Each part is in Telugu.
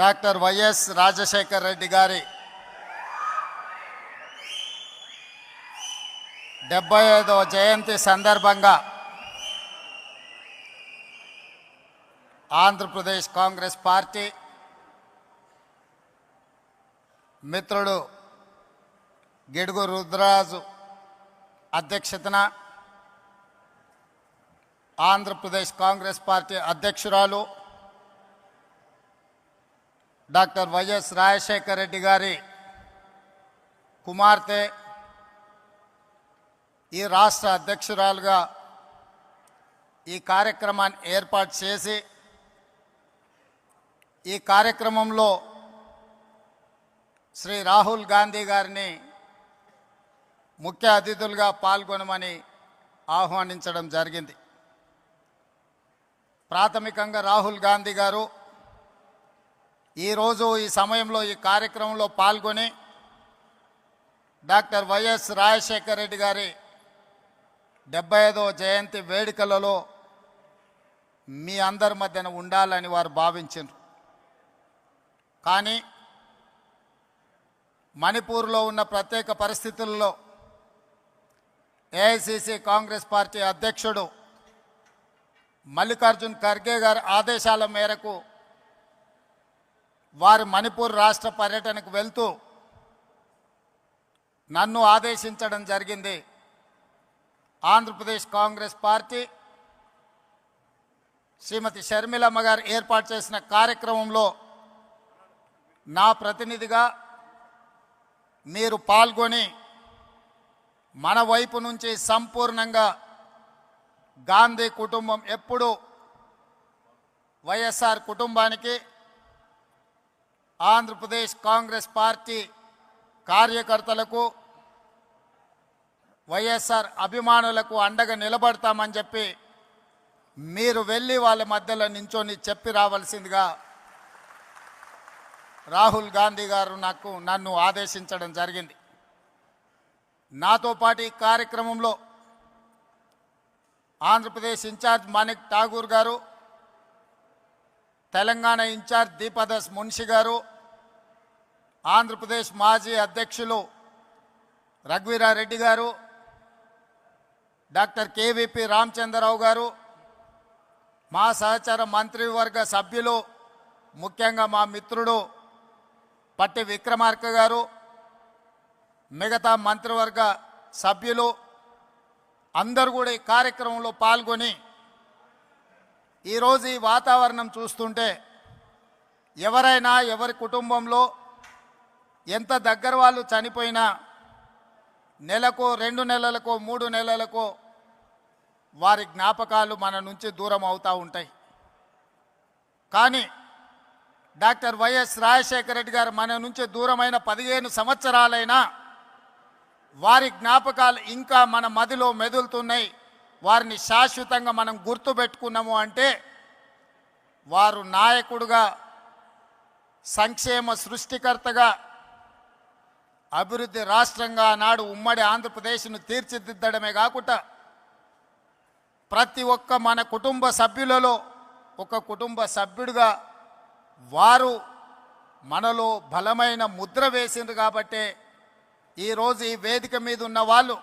డాక్టర్ వైఎస్ రాజశేఖర్ రెడ్డి గారి 75వ జయంతి సందర్భంగా ఆంధ్రప్రదేశ్ కాంగ్రెస్ పార్టీ మిత్రుడు గిడుగు రుద్రరాజు అధ్యక్షతన ఆంధ్రప్రదేశ్ కాంగ్రెస్ పార్టీ అధ్యక్షురాలు డాక్టర్ వైఎస్ రాజశేఖర్ రెడ్డి గారి కుమార్తె ఈ రాష్ట్ర అధ్యక్షురాలుగా ఈ కార్యక్రమాన్ని ఏర్పాటు చేసి ఈ కార్యక్రమంలో శ్రీ రాహుల్ గాంధీ గారిని ముఖ్య అతిథులుగా పాల్గొనమని ఆహ్వానించడం జరిగింది. ప్రాథమికంగా రాహుల్ గాంధీ గారు ఈరోజు ఈ సమయంలో ఈ కార్యక్రమంలో పాల్గొని డాక్టర్ వైఎస్ రాజశేఖర్ రెడ్డి గారి 75వ జయంతి వేడుకలలో మీ అందరి మధ్యన ఉండాలని వారు భావించారు. కానీ మణిపూర్లో ఉన్న ప్రత్యేక పరిస్థితుల్లో ఏఐసిసి కాంగ్రెస్ పార్టీ అధ్యక్షుడు మల్లికార్జున్ ఖర్గే గారి ఆదేశాల మేరకు వారు మణిపూర్ రాష్ట్ర పర్యటనకు వెళ్తూ నన్ను ఆదేశించడం జరిగింది. ఆంధ్రప్రదేశ్ కాంగ్రెస్ పార్టీ శ్రీమతి షర్మిలమ్మ గారు ఏర్పాటు చేసిన కార్యక్రమంలో నా ప్రతినిధిగా మీరు పాల్గొని మన వైపు నుంచి సంపూర్ణంగా గాంధీ కుటుంబం ఎప్పుడూ వైఎస్ఆర్ కుటుంబానికి ఆంధ్రప్రదేశ్ కాంగ్రెస్ పార్టీ కార్యకర్తలకు వైఎస్ఆర్ అభిమానులకు అండగా నిలబడతామని చెప్పి మీరు వెళ్ళి వాళ్ళ మధ్యలో నించొని చెప్పి రావాల్సిందిగా రాహుల్ గాంధీ గారు నన్ను ఆదేశించడం జరిగింది. నాతో పాటు ఈ కార్యక్రమంలో ఆంధ్రప్రదేశ్ ఇన్ఛార్జ్ మాణిక్ ఠాగూర్ గారు, తెలంగాణ ఇన్ఛార్జ్ దీపదాస్ మున్షి గారు, ఆంధ్రప్రదేశ్ మాజీ అధ్యక్షులు రఘువీరారెడ్డి గారు, డాక్టర్ కేవీపీ రామచంద్రరావు గారు, మా సహచర మంత్రివర్గ సభ్యులు, ముఖ్యంగా మా మిత్రుడు పట్టి విక్రమార్క గారు, మిగతా మంత్రివర్గ సభ్యులు అందరూ కూడా ఈ కార్యక్రమంలో పాల్గొని ఈరోజు ఈ వాతావరణం చూస్తుంటే ఎవరైనా ఎవరి కుటుంబంలో ఎంత దగ్గర వాళ్ళు చనిపోయినా నెలకో 2 నెలలకో 3 నెలలకో వారి జ్ఞాపకాలు మన నుంచి దూరం అవుతూ ఉంటాయి. కానీ డాక్టర్ వైఎస్ రాజశేఖర రెడ్డి గారు మన నుంచి దూరమైన 15 సంవత్సరాలైనా వారి జ్ఞాపకాలు ఇంకా మన మదిలో మెదులుతున్నాయి. వారిని శాశ్వతంగా మనం గుర్తుపెట్టుకున్నాము అంటే వారు నాయకుడుగా, సంక్షేమ సృష్టికర్తగా, అభివృద్ధి రాష్ట్రంగా నాడు ఉమ్మడి ఆంధ్రప్రదేశ్ను తీర్చిదిద్దడమే కాకుండా ప్రతి ఒక్క మన కుటుంబ సభ్యులలో ఒక కుటుంబ సభ్యుడిగా వారు మనలో బలమైన ముద్ర వేసిండ్రు. కాబట్టే ఈరోజు ఈ వేదిక మీద ఉన్న వాళ్ళు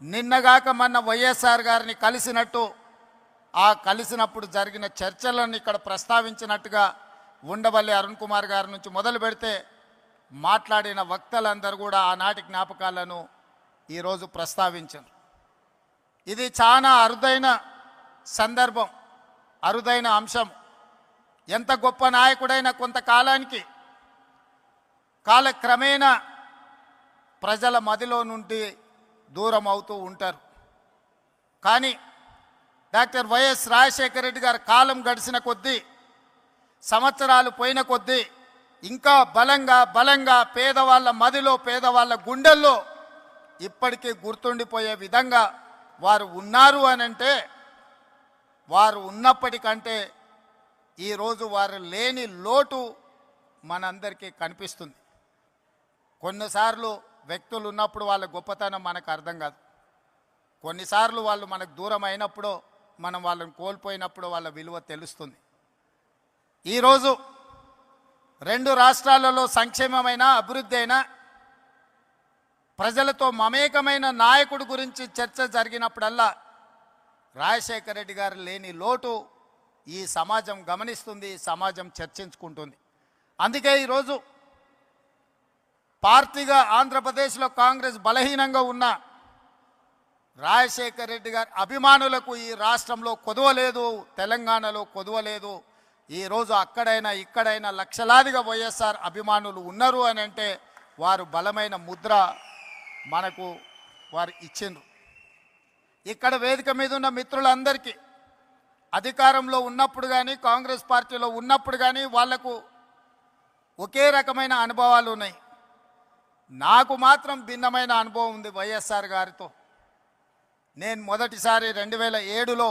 నిన్నగాక మొన్న వైఎస్ఆర్ గారిని కలిసినట్టు, ఆ కలిసినప్పుడు జరిగిన చర్చలను ఇక్కడ ప్రస్తావించినట్టుగా ఉండవల్లి అరుణ్ కుమార్ గారి నుంచి మొదలు పెడితే మాట్లాడిన వక్తలందరూ కూడా ఆనాటి జ్ఞాపకాలను ఈరోజు ప్రస్తావించారు. ఇది చాలా అరుదైన సందర్భం, అరుదైన అంశం. ఎంత గొప్ప నాయకుడైనా కొంతకాలానికి కాలక్రమేణా ప్రజల మదిలో నుండి దూరం అవుతూ ఉంటారు. కానీ డాక్టర్ వైఎస్ రాజశేఖర రెడ్డి గారు కాలం గడిచిన కొద్దీ, సంవత్సరాలు పోయిన కొద్దీ ఇంకా బలంగా పేదవాళ్ళ మదిలో, పేదవాళ్ళ గుండెల్లో ఇప్పటికీ గుర్తుండిపోయే విధంగా వారు ఉన్నారు అనంటే, వారు ఉన్నప్పటికంటే ఈరోజు వారు లేని లోటు మనందరికీ కనిపిస్తుంది. కొన్నిసార్లు వ్యక్తులు ఉన్నప్పుడు వాళ్ళ గొప్పతనం మనకు అర్థం కాదు. కొన్నిసార్లు వాళ్ళు మనకు దూరం అయినప్పుడు, మనం వాళ్ళని కోల్పోయినప్పుడు వాళ్ళ విలువ తెలుస్తుంది. ఈరోజు రెండు రాష్ట్రాలలో సంక్షేమమైన అభివృద్ధి అయినా ప్రజలతో మమేకమైన నాయకుడి గురించి చర్చ జరిగినప్పుడల్లా రాజశేఖర రెడ్డి గారు లేని లోటు ఈ సమాజం గమనిస్తుంది, ఈ సమాజం చర్చించుకుంటుంది. అందుకే ఈరోజు పార్టీగా ఆంధ్రప్రదేశ్లో కాంగ్రెస్ బలహీనంగా ఉన్న రాజశేఖర రెడ్డి గారి అభిమానులకు ఈ రాష్ట్రంలో కొదవలేదు, తెలంగాణలో కొదవలేదు. ఈరోజు అక్కడైనా ఇక్కడైనా లక్షలాదిగా వైఎస్ఆర్ అభిమానులు ఉన్నారు అని అంటే వారు బలమైన ముద్ర మనకు వారు ఇచ్చిండ్రు. ఇక్కడ వేదిక మీద ఉన్న మిత్రులందరికీ అధికారంలో ఉన్నప్పుడు కానీ కాంగ్రెస్ పార్టీలో ఉన్నప్పుడు కానీ వాళ్లకు ఒకే రకమైన అనుభవాలు ఉన్నాయి. నాకు మాత్రం భిన్నమైన అనుభవం ఉంది వైఎస్ఆర్ గారితో. నేను మొదటిసారి 2007లో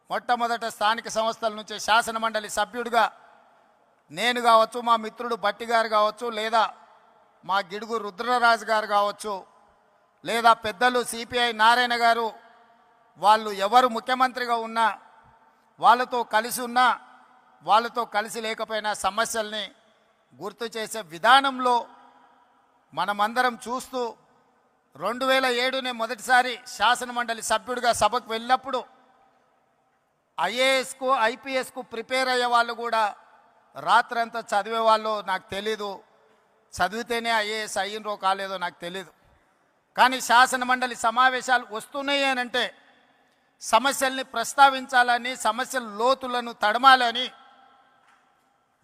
మొట్టమొదట స్థానిక సంస్థల నుంచి శాసనమండలి సభ్యుడిగా నేను కావచ్చు, మా మిత్రుడు భట్టి గారు కావచ్చు, లేదా మా గిడుగు రుద్రరాజు గారు కావచ్చు, లేదా పెద్దలు సిపిఐ నారాయణ గారు, వాళ్ళు ఎవరు ముఖ్యమంత్రిగా ఉన్నా వాళ్ళతో కలిసి ఉన్నా వాళ్ళతో కలిసి లేకపోయినా సమస్యల్ని గుర్తు చేసే విధానంలో మనమందరం చూస్తూ 2007 మొదటిసారి శాసనమండలి సభ్యుడిగా సభకు వెళ్ళినప్పుడు ఐఏఎస్కు ఐపీఎస్కు ప్రిపేర్ అయ్యే వాళ్ళు కూడా రాత్రంతా చదివే వాళ్ళు నాకు తెలీదు, చదివితేనే ఐఏఎస్ అయ్యిండ్రో కాలేదో నాకు తెలీదు. కానీ శాసనమండలి సమావేశాలు వస్తున్నాయి అని అంటే సమస్యల్ని ప్రస్తావించాలని, సమస్యల లోతులను తడమాలని,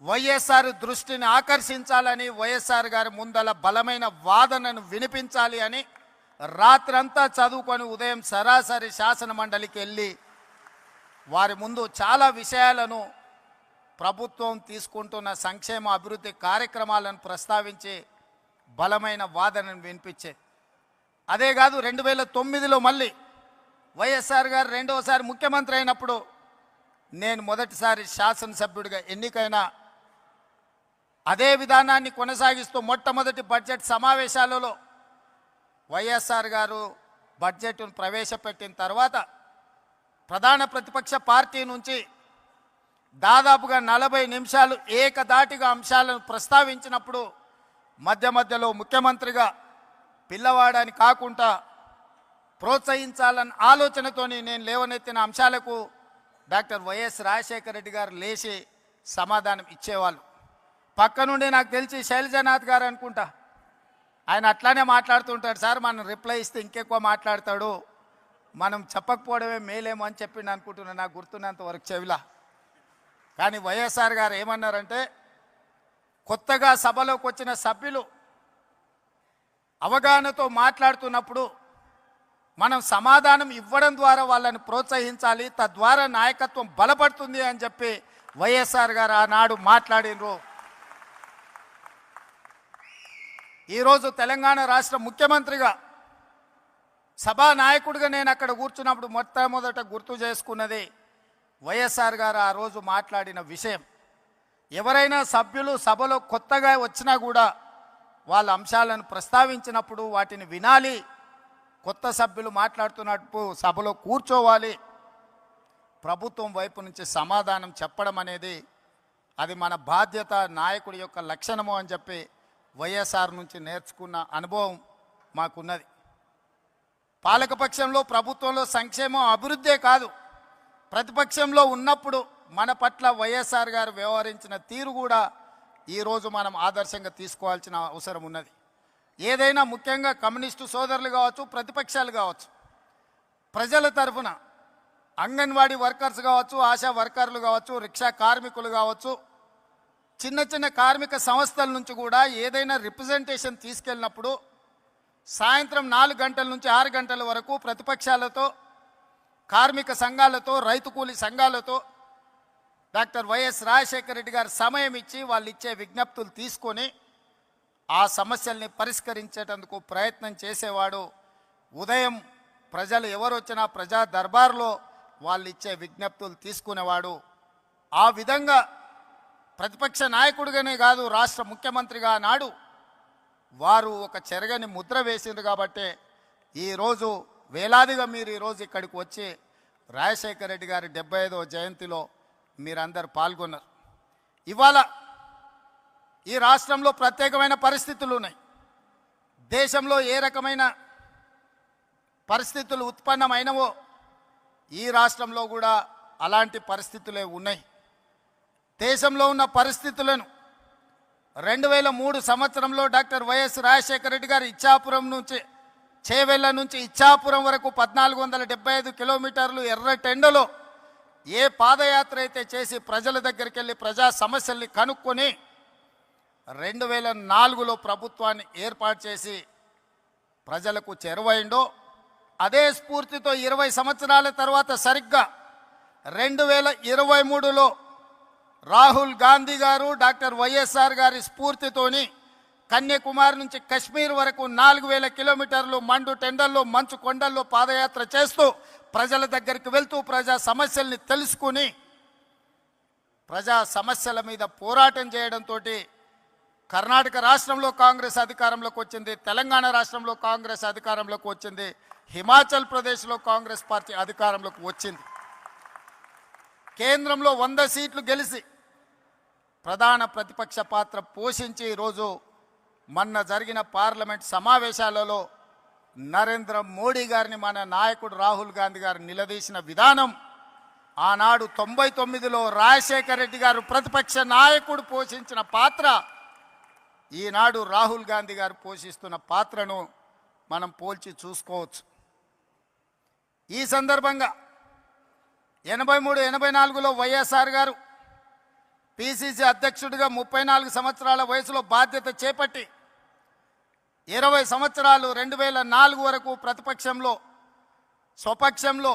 వైఎస్ఆర్ దృష్టిని ఆకర్షించాలని, వైఎస్ఆర్ గారి ముందల బలమైన వాదనను వినిపించాలి అని రాత్రంతా చదువుకొని ఉదయం సరాసరి శాసనమండలికి వెళ్ళి వారి ముందు చాలా విషయాలను, ప్రభుత్వం తీసుకుంటున్న సంక్షేమ అభివృద్ధి కార్యక్రమాలను ప్రస్తావించి బలమైన వాదనను వినిపించే. అదే కాదు 2009లో మళ్ళీ వైఎస్ఆర్ గారు రెండోసారి ముఖ్యమంత్రి అయినప్పుడు నేను మొదటిసారి శాసనసభ్యుడిగా ఎన్నికైన అదే విధానాన్ని కొనసాగిస్తూ మొట్టమొదటి బడ్జెట్ సమావేశాలలో వైఎస్ఆర్ గారు బడ్జెట్ను ప్రవేశపెట్టిన తర్వాత ప్రధాన ప్రతిపక్ష పార్టీ నుంచి దాదాపుగా 40 నిమిషాలు ఏకధాటిగా అంశాలను ప్రస్తావించినప్పుడు మధ్య మధ్యలో ముఖ్యమంత్రిగా పిల్లవాడని కాకుండా ప్రోత్సహించాలన్న ఆలోచనతోని నేను లేవనెత్తిన అంశాలకు డాక్టర్ వైఎస్ రాజశేఖర రెడ్డి గారు లేచి సమాధానం ఇచ్చేవాళ్ళు. పక్క నుండి నాకు తెలిసి శైలజనాథ్ గారు అనుకుంటా, ఆయన అట్లానే మాట్లాడుతుంటాడు, సార్ మనం రిప్లై ఇస్తే ఇంకెక్కువ మాట్లాడతాడు, మనం చెప్పకపోవడమే మేలేమో అని చెప్పిండు అనుకుంటున్నాను నాకు గుర్తున్నంత వరకు చెవిలా. కానీ వైఎస్ఆర్ గారు ఏమన్నారంటే, కొత్తగా సభలోకి వచ్చిన సభ్యులు అవగాహనతో మాట్లాడుతున్నప్పుడు మనం సమాధానం ఇవ్వడం ద్వారా వాళ్ళని ప్రోత్సహించాలి, తద్వారా నాయకత్వం బలపడుతుంది అని చెప్పి వైఎస్ఆర్ గారు ఆనాడు మాట్లాడినరు. ఈరోజు తెలంగాణ రాష్ట్ర ముఖ్యమంత్రిగా సభా నాయకుడిగా నేను అక్కడ కూర్చున్నప్పుడు మొట్టమొదట గుర్తు చేసుకున్నది వైఎస్ఆర్ గారు ఆ రోజు మాట్లాడిన విషయం. ఎవరైనా సభ్యులు సభలో కొత్తగా వచ్చినా కూడా వాళ్ళ అంశాలను ప్రస్తావించినప్పుడు వాటిని వినాలి, కొత్త సభ్యులు మాట్లాడుతున్నట్టు సభలో కూర్చోవాలి, ప్రభుత్వం వైపు నుంచి సమాధానం చెప్పడం అనేది అది మన బాధ్యత, నాయకుడి యొక్క లక్షణము అని చెప్పి వైఎస్ఆర్ నుంచి నేర్చుకున్న అనుభవం మాకున్నది. పాలకపక్షంలో ప్రభుత్వంలో సంక్షేమం అభివృద్ధే కాదు, ప్రతిపక్షంలో ఉన్నప్పుడు మన పట్ల వైఎస్ఆర్ గారు వ్యవహరించిన తీరు కూడా ఈరోజు మనం ఆదర్శంగా తీసుకోవాల్సిన అవసరం ఉన్నది. ఏదైనా ముఖ్యంగా కమ్యూనిస్టు సోదరులు కావచ్చు, ప్రతిపక్షాలు కావచ్చు, ప్రజల తరఫున అంగన్వాడీ వర్కర్స్ కావచ్చు, ఆశా వర్కర్లు కావచ్చు, రిక్షా కార్మికులు కావచ్చు, చిన్న చిన్న కార్మిక సంస్థల నుంచి కూడా ఏదైనా రిప్రజెంటేషన్ తీసుకెళ్ళినప్పుడు సాయంత్రం 4 గంటల నుంచి 6 గంటల వరకు ప్రతిపక్షాలతో, కార్మిక సంఘాలతో, రైతు కూలీ సంఘాలతో డాక్టర్ వైఎస్ రాజశేఖర రెడ్డి గారు సమయం ఇచ్చి వాళ్ళు ఇచ్చే విజ్ఞప్తులు తీసుకొని ఆ సమస్యల్ని పరిష్కరించేటందుకు ప్రయత్నం చేసేవాడు. ఉదయం ప్రజలు ఎవరు వచ్చినా ప్రజా దర్బార్లో వాళ్ళు ఇచ్చే విజ్ఞప్తులు తీసుకునేవాడు. ఆ విధంగా ప్రతిపక్ష నాయకుడిగానే కాదు, రాష్ట్ర ముఖ్యమంత్రిగా నాడు వారు ఒక చెరగని ముద్ర వేసింది. కాబట్టి ఈరోజు వేలాదిగా మీరు ఈరోజు ఇక్కడికి వచ్చి రాజశేఖర రెడ్డి గారి 75వ జయంతిలో మీరందరూ పాల్గొన్నారు. ఇవాళ ఈ రాష్ట్రంలో ప్రత్యేకమైన పరిస్థితులు ఉన్నాయి. దేశంలో ఏ రకమైన పరిస్థితులు ఉత్పన్నమైనవో ఈ రాష్ట్రంలో కూడా అలాంటి పరిస్థితులే ఉన్నాయి. దేశంలో ఉన్న పరిస్థితులను 2003 సంవత్సరంలో డాక్టర్ వైఎస్ రాజశేఖర రెడ్డి గారు ఇచ్చాపురం నుంచి చేవెళ్ళ నుంచి ఇచ్చాపురం వరకు 1475 కిలోమీటర్లు ఎర్రటెండలో ఏ పాదయాత్ర అయితే చేసి ప్రజల దగ్గరికి వెళ్ళి ప్రజా సమస్యల్ని కనుక్కొని 2004లో ప్రభుత్వాన్ని ఏర్పాటు చేసి ప్రజలకు చేరువైండో అదే స్ఫూర్తితో 20 సంవత్సరాల తర్వాత సరిగ్గా 2023లో రాహుల్ గాంధీ గారు డాక్టర్ వైఎస్ఆర్ గారి స్ఫూర్తితోని కన్యాకుమారి నుంచి కశ్మీర్ వరకు 4000 కిలోమీటర్లు మండు టెండల్లో మంచు కొండల్లో పాదయాత్ర చేస్తూ ప్రజల దగ్గరికి వెళ్తూ ప్రజా సమస్యల్ని తెలుసుకుని ప్రజా సమస్యల మీద పోరాటం చేయడంతో కర్ణాటక రాష్ట్రంలో కాంగ్రెస్ అధికారంలోకి వచ్చింది, తెలంగాణ రాష్ట్రంలో కాంగ్రెస్ అధికారంలోకి వచ్చింది, హిమాచల్ ప్రదేశ్లో కాంగ్రెస్ పార్టీ అధికారంలోకి వచ్చింది. కేంద్రంలో 100 సీట్లు గెలిచి ప్రధాన ప్రతిపక్ష పాత్ర పోషించి ఈరోజు మొన్న జరిగిన పార్లమెంట్ సమావేశాలలో నరేంద్ర మోడీ గారిని మన నాయకుడు రాహుల్ గాంధీ గారు నిలదీసిన విధానం ఆనాడు 99లో రాజశేఖర రెడ్డి గారు ప్రతిపక్ష నాయకుడు పోషించిన పాత్ర ఈనాడు రాహుల్ గాంధీ గారు పోషిస్తున్న పాత్రను మనం పోల్చి చూసుకోవచ్చు. ఈ సందర్భంగా 83-84లో వైఎస్ఆర్ గారు పిసిసి అధ్యక్షుడిగా 34 సంవత్సరాల వయసులో బాధ్యత చేపట్టి 20 సంవత్సరాలు 2004 వరకు ప్రతిపక్షంలో స్వపక్షంలో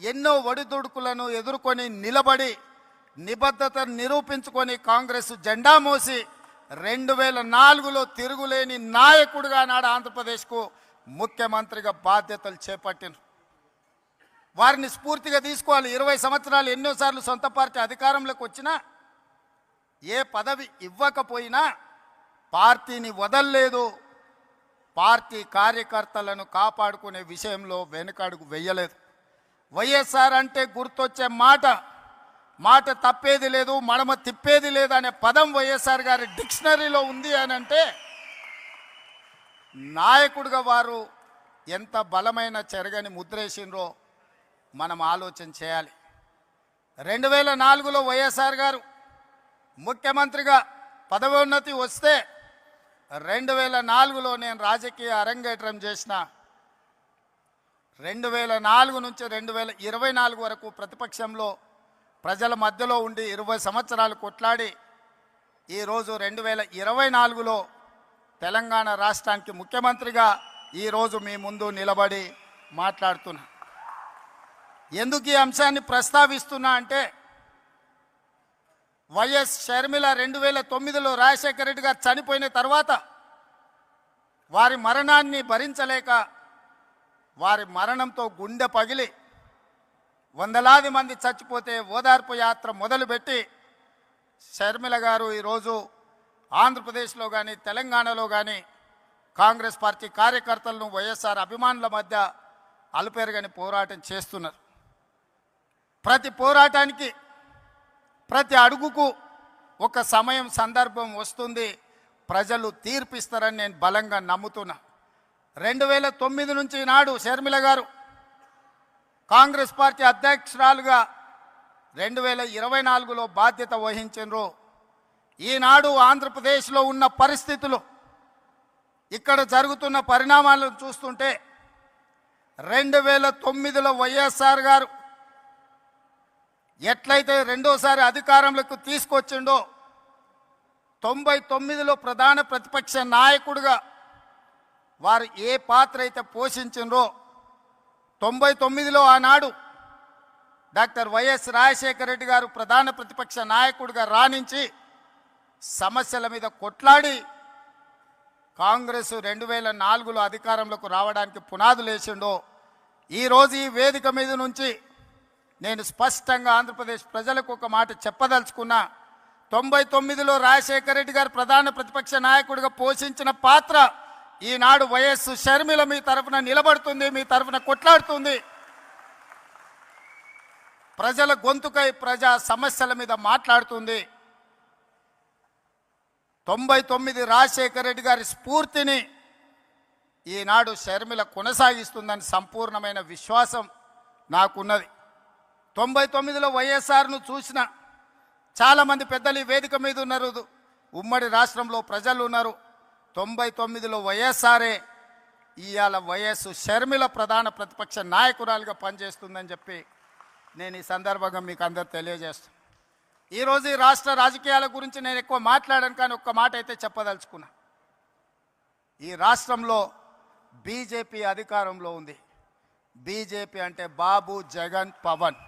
ఎన్నో ఒడిదుడుకులను ఎదుర్కొని నిలబడి నిబద్ధతను నిరూపించుకొని కాంగ్రెస్ జెండా మోసి 2004లో తిరుగులేని నాయకుడిగా నాడు ఆంధ్రప్రదేశ్కు ముఖ్యమంత్రిగా బాధ్యతలు చేపట్టిన వారిని స్ఫూర్తిగా తీసుకోవాలి. 20 సంవత్సరాలు ఎన్నోసార్లు సొంత పార్టీ అధికారంలోకి వచ్చినా ఏ పదవి ఇవ్వకపోయినా పార్టీని వదల్లేదు, పార్టీ కార్యకర్తలను కాపాడుకునే విషయంలో వెనుకడుగు వెయ్యలేదు. వైఎస్ఆర్ అంటే గుర్తొచ్చే మాట తప్పేది లేదు, మడమ తిప్పేది లేదు అనే పదం వైఎస్ఆర్ గారి డిక్షనరీలో ఉంది అని అంటే నాయకుడిగా వారు ఎంత బలమైన చెరగని ముద్రేసిండ్రో మనం ఆలోచన చేయాలి. 2004లో వైఎస్ఆర్ గారు ముఖ్యమంత్రిగా పదవోన్నతి వస్తే 2004లో నేను రాజకీయ అరంగేట్రం చేసిన 2004 నుంచి 2024 వరకు ప్రతిపక్షంలో ప్రజల మధ్యలో ఉండి 20 సంవత్సరాలు కొట్లాడి ఈరోజు 2024లో తెలంగాణ రాష్ట్రానికి ముఖ్యమంత్రిగా ఈరోజు మీ ముందు నిలబడి మాట్లాడుతున్నా. ఎందుకు ఈ అంశాన్ని ప్రస్తావిస్తున్నా అంటే వైఎస్ షర్మిల 2009లో రాజశేఖర రెడ్డి గారు చనిపోయిన తర్వాత వారి మరణాన్ని భరించలేక వారి మరణంతో గుండె పగిలి వందలాది మంది చచ్చిపోతే ఓదార్పు యాత్ర మొదలుపెట్టి షర్మిల గారు ఈరోజు ఆంధ్రప్రదేశ్లో కానీ తెలంగాణలో కానీ కాంగ్రెస్ పార్టీ కార్యకర్తలను వైఎస్ఆర్ అభిమానుల మధ్య అలుపెరగని పోరాటం చేస్తున్నారు. ప్రతి పోరాటానికి ప్రతి అడుగుకు ఒక సమయం సందర్భం వస్తుంది, ప్రజలు తీర్పిస్తారని నేను బలంగా నమ్ముతున్నా. 2009 నుంచి నాడు షర్మిల గారు కాంగ్రెస్ పార్టీ అధ్యక్షురాలుగా 2024లో బాధ్యత వహించారు. ఈనాడు ఆంధ్రప్రదేశ్లో ఉన్న పరిస్థితులు ఇక్కడ జరుగుతున్న పరిణామాలను చూస్తుంటే 2009లో వైఎస్ఆర్ గారు ఎట్లయితే రెండోసారి అధికారంలోకి తీసుకొచ్చిండో 99లో ప్రధాన ప్రతిపక్ష నాయకుడిగా వారు ఏ పాత్ర అయితే పోషించిండ్రో 99లో ఆనాడు డాక్టర్ వైఎస్ రాజశేఖర రెడ్డి గారు ప్రధాన ప్రతిపక్ష నాయకుడిగా రాణించి సమస్యల మీద కొట్లాడి కాంగ్రెస్ 2004లో అధికారంలోకి రావడానికి పునాదులు వేసిండో ఈరోజు ఈ వేదిక మీద నుంచి నేను స్పష్టంగా ఆంధ్రప్రదేశ్ ప్రజలకు ఒక మాట చెప్పదలుచుకున్నా. 99లో రాజశేఖర రెడ్డి గారు ప్రధాన ప్రతిపక్ష నాయకుడిగా పోషించిన పాత్ర ఈనాడు వైఎస్ షర్మిల మీ తరఫున నిలబడుతుంది, మీ తరఫున కొట్లాడుతుంది, ప్రజల గొంతుకై ప్రజా సమస్యల మీద మాట్లాడుతుంది. 99 రాజశేఖర రెడ్డి గారి స్ఫూర్తిని ఈనాడు షర్మిల కొనసాగిస్తుందని సంపూర్ణమైన విశ్వాసం నాకున్నది. 99లో వైఎస్ఆర్ను చూసిన చాలామంది పెద్దలు ఈ వేదిక మీద ఉన్నారు, ఉమ్మడి రాష్ట్రంలో ప్రజలు ఉన్నారు. 99లో వైఎస్ఆరే, ఇవాళ వైఎస్ షర్మిల ప్రధాన ప్రతిపక్ష నాయకురాలుగా పనిచేస్తుందని చెప్పి నేను ఈ సందర్భంగా మీకు అందరు తెలియజేస్తాను. ఈరోజు ఈ రాష్ట్ర రాజకీయాల గురించి నేను ఎక్కువ మాట్లాడాను, కానీ ఒక్క మాట అయితే చెప్పదలుచుకున్నా. ఈ రాష్ట్రంలో బీజేపీ అధికారంలో ఉంది. బీజేపీ అంటే బాబు, జగన్, పవన్.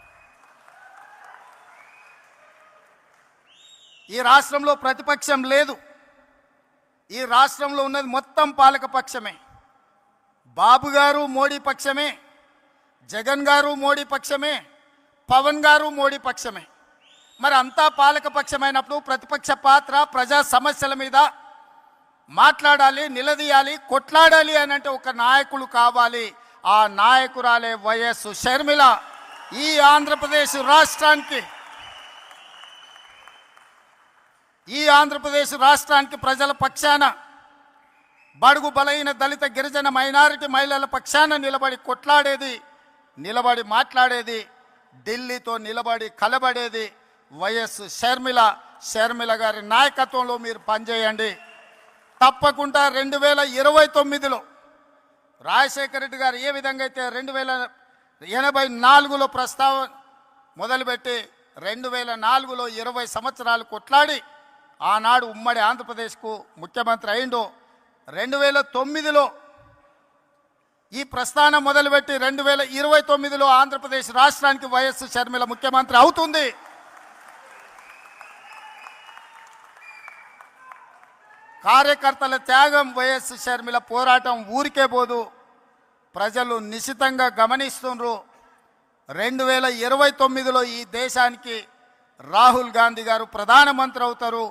ఈ రాష్ట్రంలో ప్రతిపక్షం లేదు. ఈ రాష్ట్రంలో ఉన్నది మొత్తం పాలకపక్షమే. బాబు గారు మోడీ పక్షమే, జగన్ గారు మోడీ పక్షమే, పవన్ గారు మోడీ పక్షమే. మరి అంతా పాలకపక్షమైనప్పుడు ప్రతిపక్ష పాత్ర ప్రజా సమస్యల మీద మాట్లాడాలి, నిలదీయాలి, కొట్లాడాలి అని అంటే ఒక నాయకులు కావాలి. ఆ నాయకురాలే వైఎస్ షర్మిల. ఈ ఆంధ్రప్రదేశ్ రాష్ట్రానికి ప్రజల పక్షాన, బడుగు బలైన దళిత గిరిజన మైనారిటీ మహిళల పక్షాన నిలబడి కొట్లాడేది, నిలబడి మాట్లాడేది, ఢిల్లీతో నిలబడి కలబడేది వైఎస్ షర్మిల. షర్మిల గారి నాయకత్వంలో మీరు పనిచేయండి. తప్పకుండా 2029లో రాజశేఖర రెడ్డి గారు ఏ విధంగా అయితే 1984లో ప్రస్తావన మొదలుపెట్టి 2004లో 20 సంవత్సరాలు కొట్లాడి ఆనాడు ఉమ్మడి ఆంధ్రప్రదేశ్కు ముఖ్యమంత్రి అయిందో, 2009లో ఈ ప్రస్థానం మొదలుపెట్టి 2029లో ఆంధ్రప్రదేశ్ రాష్ట్రానికి వైఎస్ షర్మిల ముఖ్యమంత్రి అవుతుంది. కార్యకర్తల త్యాగం, వైఎస్ షర్మిల పోరాటం ఊరికే పోదు. ప్రజలు నిశితంగా గమనిస్తున్నారు. 2029లో ఈ దేశానికి రాహుల్ గాంధీ గారు ప్రధానమంత్రి అవుతారు.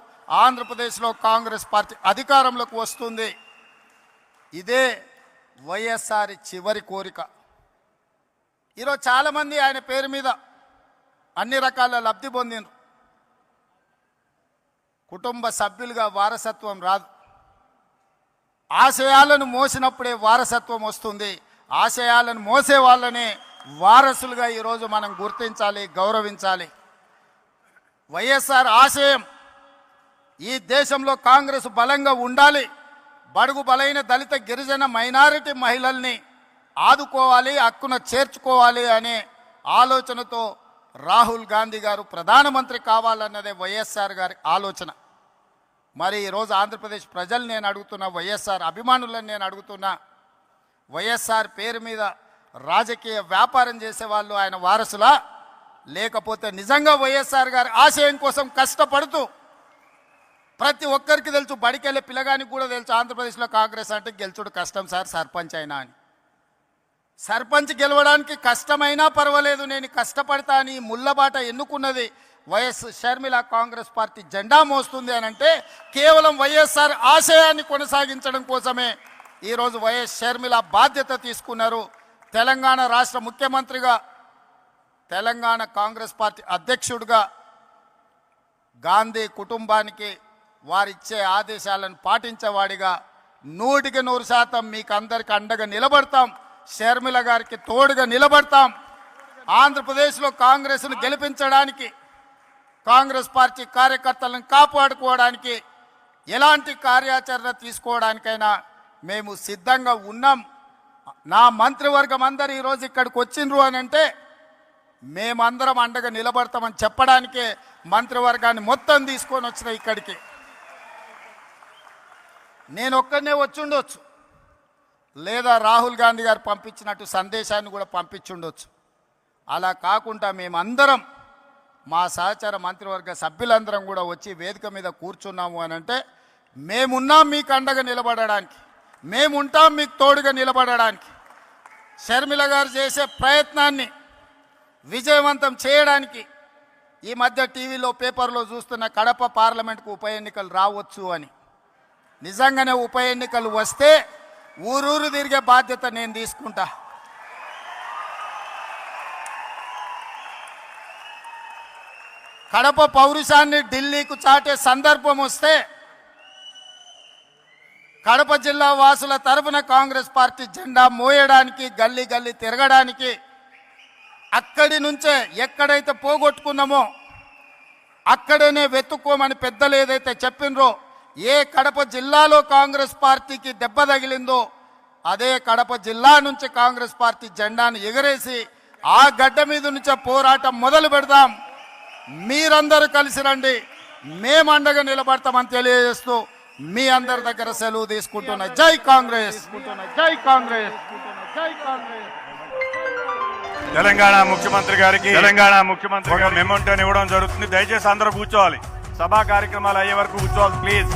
ఆంధ్రప్రదేశ్లో కాంగ్రెస్ పార్టీ అధికారంలోకి వస్తుంది. ఇదే వైఎస్ఆర్ చివరి కోరిక. ఈరోజు చాలామంది ఆయన పేరు మీద అన్ని రకాల లబ్ధి పొందిండ్రు. కుటుంబ సభ్యులుగా వారసత్వం రాదు. ఆశయాలను మోసినప్పుడే వారసత్వం వస్తుంది. ఆశయాలను మోసే వాళ్ళనే వారసులుగా ఈరోజు మనం గుర్తించాలి, గౌరవించాలి. వైఎస్ఆర్ ఆశయం ఈ దేశంలో కాంగ్రెస్ బలంగా ఉండాలి, బడుగు బలైన దళిత గిరిజన మైనారిటీ మహిళల్ని ఆదుకోవాలి, హక్కున చేర్చుకోవాలి అనే ఆలోచనతో రాహుల్ గాంధీ గారు ప్రధానమంత్రి కావాలన్నదే వైఎస్ఆర్ గారి ఆలోచన. మరి ఈరోజు ఆంధ్రప్రదేశ్ ప్రజలు నేను అడుగుతున్నా, వైఎస్ఆర్ అభిమానులను నేను అడుగుతున్నా, వైఎస్ఆర్ పేరు మీద రాజకీయ వ్యాపారం చేసేవాళ్ళు ఆయన వారసులా, లేకపోతే నిజంగా వైఎస్ఆర్ గారి ఆశయం కోసం కష్టపడుతూ, ప్రతి ఒక్కరికి తెలుసు, బడికెళ్ళే పిల్లగానికి కూడా తెలుసు ఆంధ్రప్రదేశ్లో కాంగ్రెస్ అంటే గెలుచుడు కష్టం సార్, సర్పంచ్ అయినా అని. సర్పంచ్ గెలవడానికి కష్టమైనా పర్వాలేదు, నేను కష్టపడతా అని ముళ్ళబాట ఎన్నుకున్నది వైఎస్ షర్మిల. కాంగ్రెస్ పార్టీ జెండా మోస్తుంది అని అంటే కేవలం వైఎస్ఆర్ ఆశయాన్ని కొనసాగించడం కోసమే ఈరోజు వైఎస్ షర్మిల బాధ్యత తీసుకున్నారు. తెలంగాణ రాష్ట్ర ముఖ్యమంత్రిగా, తెలంగాణ కాంగ్రెస్ పార్టీ అధ్యక్షుడిగా గాంధీ కుటుంబానికి వారిచ్చే ఆదేశాలను పాటించేవాడిగా 100% మీకు అందరికి అండగా నిలబడతాం. షర్మిల గారికి తోడుగా నిలబడతాం. ఆంధ్రప్రదేశ్లో కాంగ్రెస్ను గెలిపించడానికి, కాంగ్రెస్ పార్టీ కార్యకర్తలను కాపాడుకోవడానికి, ఎలాంటి కార్యాచరణ తీసుకోవడానికైనా మేము సిద్ధంగా ఉన్నాం. నా మంత్రివర్గం అందరూ ఈరోజు ఇక్కడికి వచ్చిండ్రు అని అంటే మేమందరం అండగా నిలబడతామని చెప్పడానికే మంత్రివర్గాన్ని మొత్తం తీసుకొని వచ్చిన ఇక్కడికి. నేను ఒక్కడనే వచ్చి ఉండొచ్చు, లేదా రాహుల్ గాంధీ గారు పంపించినట్టు సందేశాన్ని కూడా పంపించుండొచ్చు. అలా కాకుండా మేమందరం, మా సహచర మంత్రివర్గ సభ్యులందరం కూడా వచ్చి వేదిక మీద కూర్చున్నాము అని అంటే మేమున్నాం మీకు అండగా నిలబడడానికి, మేముంటాం మీకు తోడుగా నిలబడడానికి. షర్మిల గారు చేసే ప్రయత్నాన్ని విజయవంతం చేయడానికి ఈ మధ్య టీవీలో పేపర్లో చూస్తున్న కడప పార్లమెంట్కు ఉప ఎన్నికలు రావచ్చు అని. నిజంగానే ఉప ఎన్నికలు వస్తే ఊరూరు తిరిగే బాధ్యత నేను తీసుకుంటా. కడప పౌరుషాన్ని ఢిల్లీకు చాటే సందర్భం వస్తే కడప జిల్లా వాసుల తరఫున కాంగ్రెస్ పార్టీ జెండా మోయడానికి గల్లీ గల్లీ తిరగడానికి అక్కడి నుంచే ఎక్కడైతే పోగొట్టుకున్నామో అక్కడనే వెతుక్కోమని పెద్దలు ఏదైతే చెప్పినరో, ఏ కడప జిల్లాలో కాంగ్రెస్ పార్టీకి దెబ్బ తగిలిందో అదే కడప జిల్లా నుంచి కాంగ్రెస్ పార్టీ జెండాను ఎగరేసి ఆ గడ్డ మీద నుంచే పోరాటం మొదలు పెడదాం. మీరందరూ కలిసి రండి, మేము అండగా నిలబడతామని తెలియజేస్తూ మీ అందరి దగ్గర సెలవు తీసుకుంటున్నా. జై కాంగ్రెస్, జై కాంగ్రెస్, జై కాంగ్రెస్. తెలంగాణ ముఖ్యమంత్రి గారికి మెమోంటోని ఇవ్వడం జరుగుతుంది. దయచేసి అందరూ కూర్చోవాలి. సభా కార్యక్రమాలు అయ్యే వరకు కూర్చోవాలి ప్లీజ్.